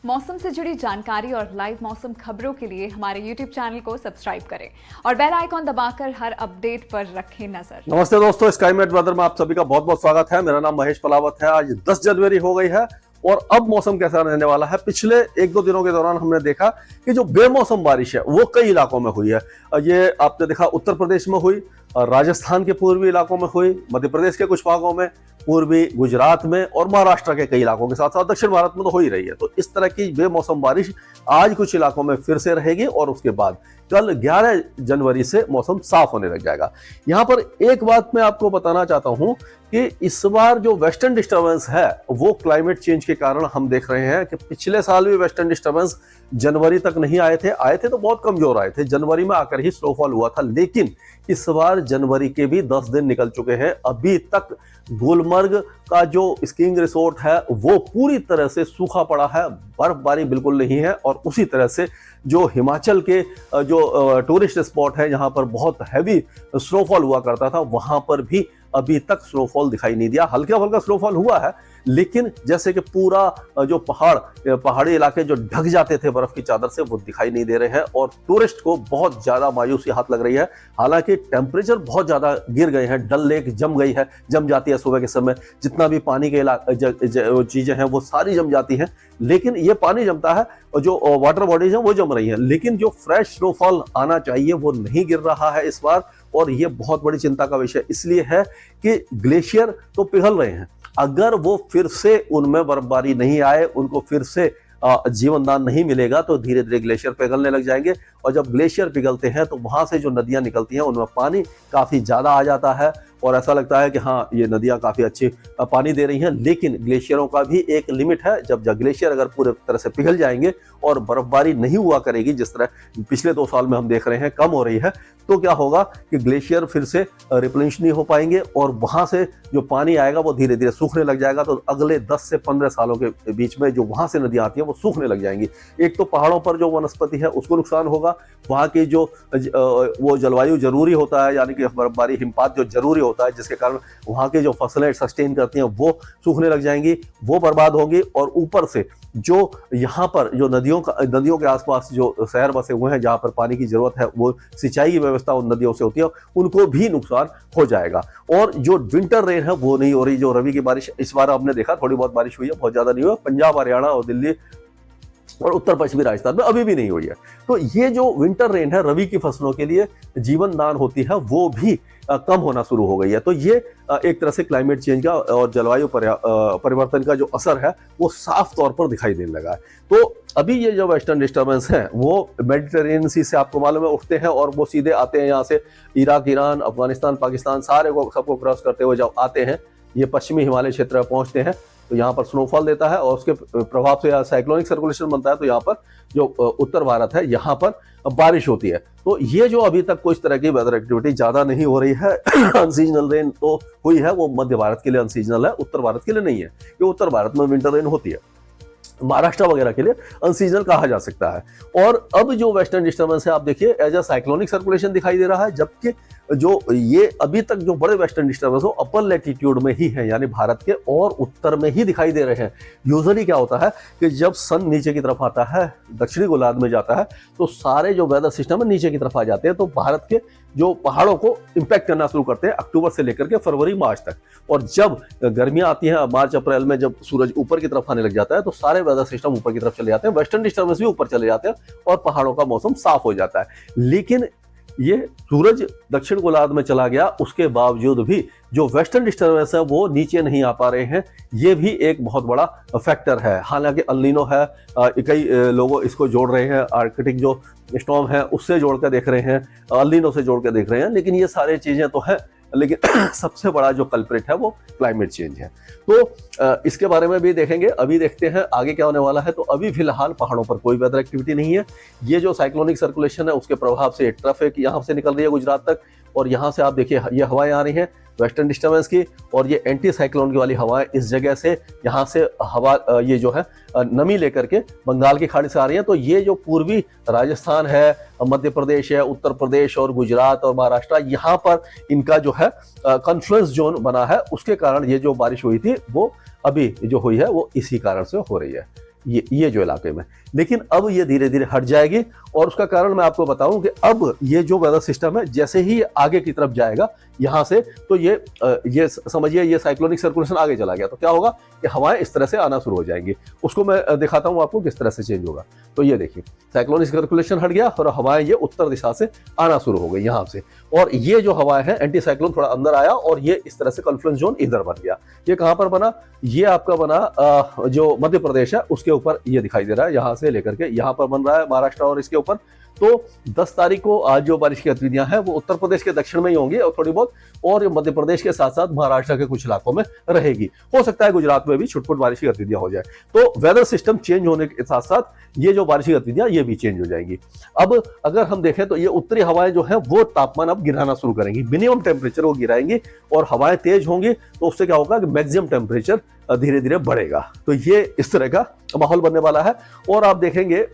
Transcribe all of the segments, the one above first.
मौसम से जुड़ी जानकारी और लाइव मौसम खबरों के लिए हमारे YouTube चैनल को सब्सक्राइब करें और बेल आइकॉन दबाकर हर अपडेट पर रखें नजर। नमस्ते दोस्तों, स्काईमेट वेदर में आप सभी का बहुत बहुत स्वागत है। मेरा नाम महेश पलावत है। आज 10 जनवरी हो गई है और अब मौसम कैसा रहने वाला है। पिछले 1-2 दिनों के दौरान हमने देखा कि जो बेमौसम बारिश है वो कई इलाकों में हुई है। ये आपने देखा उत्तर प्रदेश में हुई, राजस्थान के पूर्वी इलाकों में हुई, मध्य प्रदेश के कुछ भागों में, पूर्वी गुजरात में और महाराष्ट्र के कई इलाकों के साथ साथ दक्षिण भारत में तो हो ही रही है। तो इस तरह की बेमौसम बारिश आज कुछ इलाकों में फिर से रहेगी और उसके बाद कल 11 जनवरी से मौसम साफ होने लग जाएगा। यहाँ पर एक बात मैं आपको बताना चाहता हूँ कि इस बार जो वेस्टर्न डिस्टर्बेंस है वो क्लाइमेट चेंज के कारण हम देख रहे हैं कि पिछले साल भी वेस्टर्न डिस्टर्बेंस जनवरी तक नहीं आए थे तो बहुत कमजोर आए थे। जनवरी में आकर ही स्नोफॉल हुआ था, लेकिन इस बार जनवरी के भी 10 दिन निकल चुके हैं। अभी तक गुलमर्ग का जो स्कीइंग रिसोर्ट है वो पूरी तरह से सूखा पड़ा है, बर्फबारी बिल्कुल नहीं है। और उसी तरह से जो हिमाचल के जो टूरिस्ट स्पॉट है जहां पर बहुत हैवी स्नोफॉल हुआ करता था, वहां पर भी अभी तक स्नोफॉल दिखाई नहीं दिया। हल्का हल्का स्नोफॉल हुआ है, लेकिन जैसे कि पूरा जो पहाड़ी इलाके जो ढक जाते थे बर्फ की चादर से, वो दिखाई नहीं दे रहे हैं और टूरिस्ट को बहुत ज्यादा मायूसी हाथ लग रही है। हालांकि टेम्परेचर बहुत ज्यादा गिर गए हैं, डल लेक जम जाती है सुबह के समय, जितना भी पानी के चीजें हैं वो सारी जम जाती हैं। लेकिन ये पानी जमता है और जो वाटर बॉडीज हैं वो जम रही हैं, लेकिन जो फ्रेश स्नोफॉल आना चाहिए वो नहीं गिर रहा है इस बार। और ये बहुत बड़ी चिंता का विषय इसलिए है कि ग्लेशियर तो पिघल रहे हैं, अगर वो फिर से उनमें बर्फबारी नहीं आए, उनको फिर से जीवन दान नहीं मिलेगा तो धीरे धीरे ग्लेशियर पिघलने लग जाएंगे। और जब ग्लेशियर पिघलते हैं तो वहां से जो नदियां निकलती हैं उनमें पानी काफी ज्यादा आ जाता है और ऐसा लगता है कि हाँ, ये नदियां काफी अच्छी पानी दे रही हैं। लेकिन ग्लेशियरों का भी एक लिमिट है। जब ग्लेशियर अगर पूरे तरह से पिघल जाएंगे और बर्फबारी नहीं हुआ करेगी, जिस तरह पिछले 2 साल में हम देख रहे हैं कम हो रही है, तो क्या होगा कि ग्लेशियर फिर से रिप्लेनिश नहीं हो पाएंगे और वहां से जो पानी आएगा वो धीरे धीरे सूखने लग जाएगा। तो अगले 10 से 15 सालों के बीच में जो वहां से नदियां आती हैं वो सूखने लग जाएंगी। एक तो पहाड़ों पर जो वनस्पति है उसको नुकसान होगा, वहां की जो वो जलवायु जरूरी होता है, यानी कि बर्फबारी हिमपात जो जरूरी होता है, जिसके कारण वहां की जो फसलें सस्टेन करती हैं वो सूखने लग जाएंगी, वो बर्बाद होंगी। और ऊपर से जो यहाँ पर जो नदियों के आसपास जो शहर बसे हुए हैं जहाँ पर पानी की जरूरत है, वो सिंचाई की व्यवस्था उन नदियों से होती है, उनको भी नुकसान हो जाएगा। और जो विंटर रेन है वो नहीं हो रही। जो रवि की बारिश इस बार आपने देखा थोड़ी बहुत बारिश हुई है, बहुत ज्यादा नहीं हुआ। पंजाब, हरियाणा और दिल्ली और उत्तर पश्चिमी राजस्थान में अभी भी नहीं हुई है। तो ये जो विंटर रेन है रवि की फसलों के लिए जीवन दान होती है, वो भी कम होना शुरू हो गई है। तो ये एक तरह से क्लाइमेट चेंज का और जलवायु परिवर्तन का जो असर है वो साफ तौर पर दिखाई देने लगा है। तो अभी ये जो वेस्टर्न डिस्टर्बेंस है वो मेडिटेरेनियन सी से आपको मालूम है उठते हैं और वो सीधे आते हैं यहाँ से इराक, ईरान, अफगानिस्तान, पाकिस्तान सारे को सबको क्रॉस करते हुए जब आते हैं ये पश्चिमी हिमालय क्षेत्र में पहुंचते हैं तो यहाँ पर स्नोफॉल देता है और उसके प्रभाव से साइक्लोनिक सर्कुलेशन बनता है। तो यहाँ पर जो उत्तर भारत है यहाँ पर बारिश होती है। तो ये जो अभी तक कोई इस तरह की वेदर एक्टिविटी ज्यादा नहीं हो रही है अनसीजनल रेन तो हुई है, वो मध्य भारत के लिए अनसीजनल है, उत्तर भारत के लिए नहीं है। कि उत्तर भारत में विंटर रेन होती है, महाराष्ट्र वगैरह के लिए अनसीजनल कहा जा सकता है। और अब जो वेस्टर्न डिस्टर्बेंस है आप देखिए एज अ साइक्लोनिक सर्कुलेशन दिखाई दे रहा है, जबकि जो ये अभी तक जो बड़े वेस्टर्न डिस्टर्बेंस हो अपर लैटिट्यूड में ही है, यानी भारत के और उत्तर में ही दिखाई दे रहे हैं। यूजुअली क्या होता है कि जब सन नीचे की तरफ आता है, दक्षिणी गोलार्ध में जाता है, तो सारे जो वेदर सिस्टम है नीचे की तरफ आ जाते हैं। तो भारत के जो पहाड़ों को इंपैक्ट करना शुरू करते हैं अक्टूबर से लेकर के फरवरी मार्च तक। और जब गर्मियां आती हैं मार्च अप्रैल में, जब सूरज ऊपर की तरफ आने लग जाता है तो सारे वेदर सिस्टम ऊपर की तरफ चले जाते हैं, वेस्टर्न डिस्टर्बेंस भी ऊपर चले जाते हैं और पहाड़ों का मौसम साफ हो जाता है। लेकिन ये सूरज दक्षिण गोलार्ध में चला गया, उसके बावजूद भी जो वेस्टर्न डिस्टर्बेंस है वो नीचे नहीं आ पा रहे हैं। ये भी एक बहुत बड़ा फैक्टर है। हालांकि अल नीनो है, कई लोग इसको जोड़ रहे हैं, आर्कटिक जो स्टॉर्म है उससे जोड़ कर देख रहे हैं, अल नीनो से जोड़ कर देख रहे हैं, लेकिन ये सारी चीजें तो हैं, लेकिन सबसे बड़ा जो कल्प्रिट है वो क्लाइमेट चेंज है। तो इसके बारे में भी देखेंगे। अभी देखते हैं आगे क्या होने वाला है। तो अभी फिलहाल पहाड़ों पर कोई वेदर एक्टिविटी नहीं है। ये जो साइक्लोनिक सर्कुलेशन है उसके प्रभाव से ट्रफ यहाँ से निकल रही है गुजरात तक, और यहाँ से आप देखिए ये हवाएं आ रही हैं वेस्टर्न डिस्टर्बेंस की, और ये एंटी साइक्लोन की वाली हवाएं इस जगह से यहाँ से हवा ये जो है नमी लेकर के बंगाल की खाड़ी से आ रही है। तो ये जो पूर्वी राजस्थान है, मध्य प्रदेश है, उत्तर प्रदेश और गुजरात और महाराष्ट्र, यहाँ पर इनका जो है कॉन्फ्लुएंस जोन बना है, उसके कारण ये जो बारिश हुई थी वो अभी जो हुई है वो इसी कारण से हो रही है। ये जो इलाके में, लेकिन अब ये धीरे धीरे हट जाएगी। और उसका कारण मैं आपको बताऊं कि अब ये जो वेदर सिस्टम है जैसे ही आगे की तरफ जाएगा यहाँ से, तो ये समझिए ये साइक्लोनिक सर्कुलेशन आगे चला गया, तो क्या होगा कि हवाएं इस तरह से आना शुरू हो जाएंगी। उसको मैं दिखाता हूं आपको किस तरह से चेंज होगा। तो ये देखिए साइक्लोनिक सर्कुलेशन हट गया और हवाएं ये उत्तर दिशा से आना शुरू हो गई यहाँ से, और ये जो हवाएं हैं एंटी साइक्लोन थोड़ा अंदर आया और ये इस तरह से कॉन्फ्लुएंस जोन इधर बन गया। ये कहां पर बना? ये आपका बना जो मध्य प्रदेश है उसके ऊपर ये दिखाई दे रहा है, यहां से लेकर के यहां पर बन रहा है महाराष्ट्र और इसके ऊपर। तो 10 तारीख को आज जो बारिश की गतिविधियां हैं वो उत्तर प्रदेश के दक्षिण में ही होंगी और थोड़ी बहुत, और मध्य प्रदेश के साथ साथ महाराष्ट्र के कुछ इलाकों में रहेगी। हो सकता है गुजरात में भी छुटपुट बारिश की गतिविधियां हो जाए। तो वेदर सिस्टम चेंज होने के साथ साथ ये जो बारिश की गतिविधियां ये भी चेंज हो जाएंगी। अब अगर हम देखें तो ये उत्तरी हवाएं जो है वो तापमान अब गिराना शुरू करेंगी, मिनिमम टेम्परेचर वो गिराएंगी और हवाएं तेज होंगी, तो उससे क्या होगा कि मैक्सिमम टेम्परेचर धीरे धीरे बढ़ेगा। तो ये इस तरह का माहौल बनने वाला है। और आप देखेंगे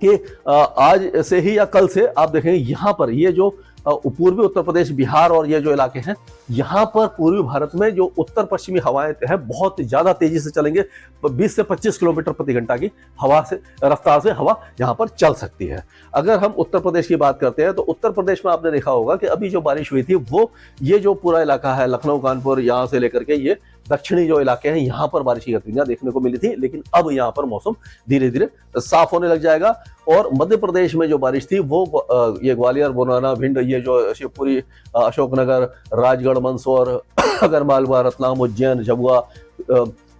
कि आज से ही या कल से आप देखेंगे यहाँ पर ये जो पूर्वी उत्तर प्रदेश, बिहार और ये जो इलाके हैं, यहाँ पर पूर्वी भारत में जो उत्तर पश्चिमी हवाएं हैं बहुत ज्यादा तेजी से चलेंगे। 20 से 25 किलोमीटर प्रति घंटा की हवा से रफ्तार से हवा यहाँ पर चल सकती है। अगर हम उत्तर प्रदेश की बात करते हैं तो उत्तर प्रदेश में आपने देखा होगा कि अभी जो बारिश हुई थी वो ये जो पूरा इलाका है लखनऊ, कानपुर, यहाँ से लेकर के ये दक्षिणी जो इलाके हैं यहाँ पर बारिश की गतिविधियां देखने को मिली थी, लेकिन अब यहाँ पर मौसम धीरे धीरे साफ होने लग जाएगा। और मध्य प्रदेश में जो बारिश थी वो ये ग्वालियर, मुरैना, भिंड, ये जो शिवपुरी, अशोकनगर, राजगढ़, मंदसौर, आगरमालवा, रतलाम, उज्जैन, झाबुआ,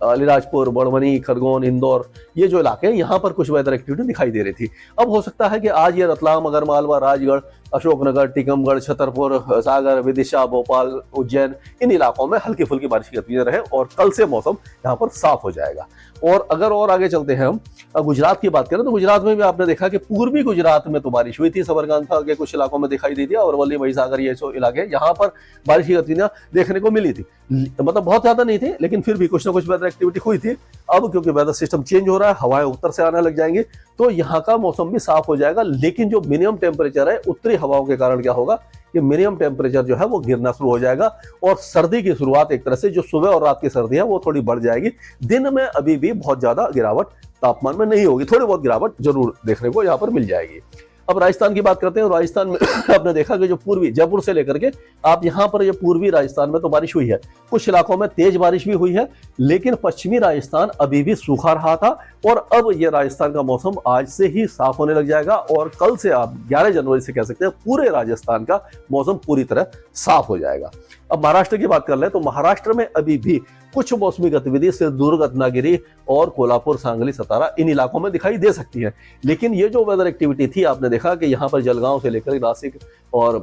अलीराजपुर, बड़वानी, खरगोन, इंदौर, ये जो इलाके हैं यहाँ पर कुछ वेदर एक्टिविटी दिखाई दे रही थी। अब हो सकता है कि आज ये रतलाम, आगरमालवा, राजगढ़, अशोकनगर, टीकमगढ़, छतरपुर, सागर, विदिशा, भोपाल, उज्जैन, इन इलाकों में हल्की फुल्की बारिश की गतिविधियां रहे और कल से मौसम यहाँ पर साफ हो जाएगा। और अगर और आगे चलते हैं हम गुजरात की बात करें तो गुजरात में भी आपने देखा कि पूर्वी गुजरात में तो बारिश हुई थी, सबरकांठा के कुछ इलाकों में दिखाई दी थी, अरवली, महिसागर, ये जो इलाके यहाँ पर बारिश की गतिविधियां देखने को मिली थी। मतलब बहुत ज्यादा नहीं थी, लेकिन फिर भी कुछ ना कुछ वेदर एक्टिविटी हुई थी। अब क्योंकि वेदर सिस्टम चेंज हो रहा है, हवाएं उत्तर से आने लग जाएंगी, तो यहाँ का मौसम भी साफ हो जाएगा। लेकिन जो मिनिमम टेम्परेचर है उत्तरी हवाओं के कारण क्या होगा कि मिनिमम टेम्परेचर जो है वो गिरना शुरू हो जाएगा और सर्दी की शुरुआत एक तरह से जो सुबह और रात की सर्दी है वो थोड़ी बढ़ जाएगी। दिन में अभी भी बहुत ज्यादा गिरावट तापमान में नहीं होगी, थोड़ी बहुत गिरावट जरूर देखने को यहाँ पर मिल जाएगी। अब राजस्थान की बात करते हैं। राजस्थान में आपने देखा कि जो पूर्वी जयपुर से लेकर के आप यहाँ पर ये पूर्वी राजस्थान में तो बारिश हुई है, कुछ इलाकों में तेज बारिश भी हुई है, लेकिन पश्चिमी राजस्थान अभी भी सूखा रहा था। और अब ये राजस्थान का मौसम आज से ही साफ होने लग जाएगा और कल से आप 11 जनवरी से कह सकते हैं पूरे राजस्थान का मौसम पूरी तरह साफ हो जाएगा। अब महाराष्ट्र की बात कर लें तो महाराष्ट्र में अभी भी कुछ मौसमी गतिविधि से दुर्ग, रत्नागिरी और कोल्हापुर, सांगली, सतारा इन इलाकों में दिखाई दे सकती है। लेकिन ये जो वेदर एक्टिविटी थी आपने देखा कि यहाँ पर जलगांव से लेकर नासिक और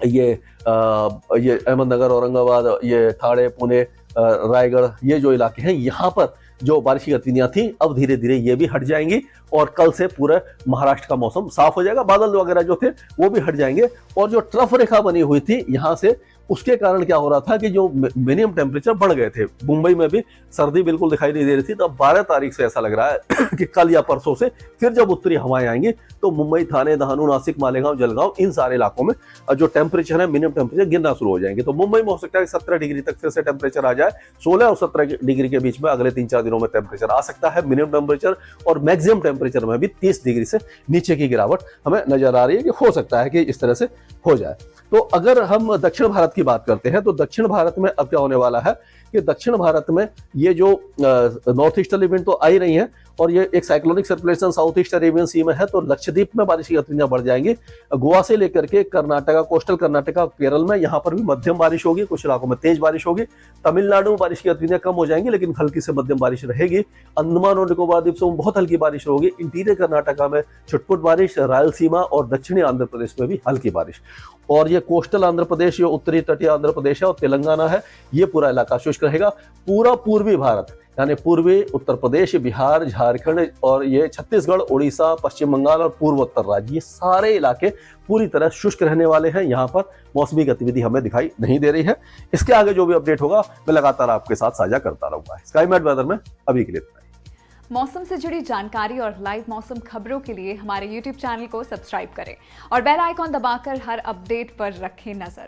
ये अहमदनगर, औरंगाबाद, ये ठाणे, पुणे, रायगढ़, ये जो इलाके हैं यहाँ पर जो बारिश की गतिविधियां थी अब धीरे धीरे ये भी हट जाएंगी और कल से पूरे महाराष्ट्र का मौसम साफ हो जाएगा। बादल वगैरह जो थे वो भी हट जाएंगे और जो ट्रफ रेखा बनी हुई थी यहाँ से, उसके कारण क्या हो रहा था कि जो मिनिमम टेम्परेचर बढ़ गए थे। मुंबई में भी सर्दी बिल्कुल दिखाई नहीं दे रही थी, तो अब 12 तारीख से ऐसा लग रहा है कि कल या परसों से फिर जब उत्तरी हवाएं आएंगी तो मुंबई, थाने, दहानू, नासिक, मालेगांव, जलगांव, इन सारे इलाकों में जो टेम्परेचर है मिनिमम टेम्परेचर गिरना शुरू हो जाएंगे। तो मुंबई में हो सकता है 17 डिग्री तक फिर से टेम्परेचर आ जाए। 16 और 17 डिग्री के बीच में अगले 3-4 दिनों में टेम्परेचर आ सकता है मिनिमम टेम्परेचर, और मैक्सिमम टेम्परेचर में भी 30 डिग्री से नीचे की गिरावट हमें नजर आ रही है कि हो सकता है कि इस तरह से हो जाए। तो अगर हम दक्षिण भारत की बात करते हैं तो दक्षिण भारत में अब क्या होने वाला है कि दक्षिण भारत में ये जो नॉर्थ ईस्टर्ली विंड तो आ ही रही है और ये एक cyclonic circulation south east Arabian sea में है, तो लक्षद्वीप में बारिश की गतिविधियां बढ़ जाएंगी। गोवा से लेकर के कर्नाटका, कोस्टल कर्नाटका, केरल में यहाँ पर भी मध्यम बारिश होगी, कुछ इलाकों में तेज बारिश होगी। तमिलनाडु में बारिश की गतिविधियां कम हो जाएंगी लेकिन हल्की से मध्यम बारिश रहेगी। अंडमान और निकोबार द्वीप समूह में बहुत हल्की बारिश होगी। इंटीरियर कर्नाटका में छुटपुट बारिश, रायलसीमा और दक्षिणी आंध्र प्रदेश में भी हल्की बारिश। और ये कोस्टल आंध्र प्रदेश, जो उत्तरी तटीय आंध्र प्रदेश है और तेलंगाना है, ये पूरा इलाका शुष्क रहेगा। पूरा पूर्वी भारत यानी पूर्वी उत्तर प्रदेश, बिहार, झारखंड और ये छत्तीसगढ़, उड़ीसा, पश्चिम बंगाल और पूर्वोत्तर राज्य, ये सारे इलाके पूरी तरह शुष्क रहने वाले हैं। यहाँ पर मौसमी गतिविधि हमें दिखाई नहीं दे रही है। इसके आगे जो भी अपडेट होगा मैं लगातार आपके साथ साझा करता रहूंगा। स्काईमेट वेदर में अभी के लिए इतना ही। मौसम से जुड़ी जानकारी और लाइव मौसम खबरों के लिए हमारे YouTube चैनल को सब्सक्राइब करें और बेल आइकॉन दबाकर हर अपडेट पर रखें नजर।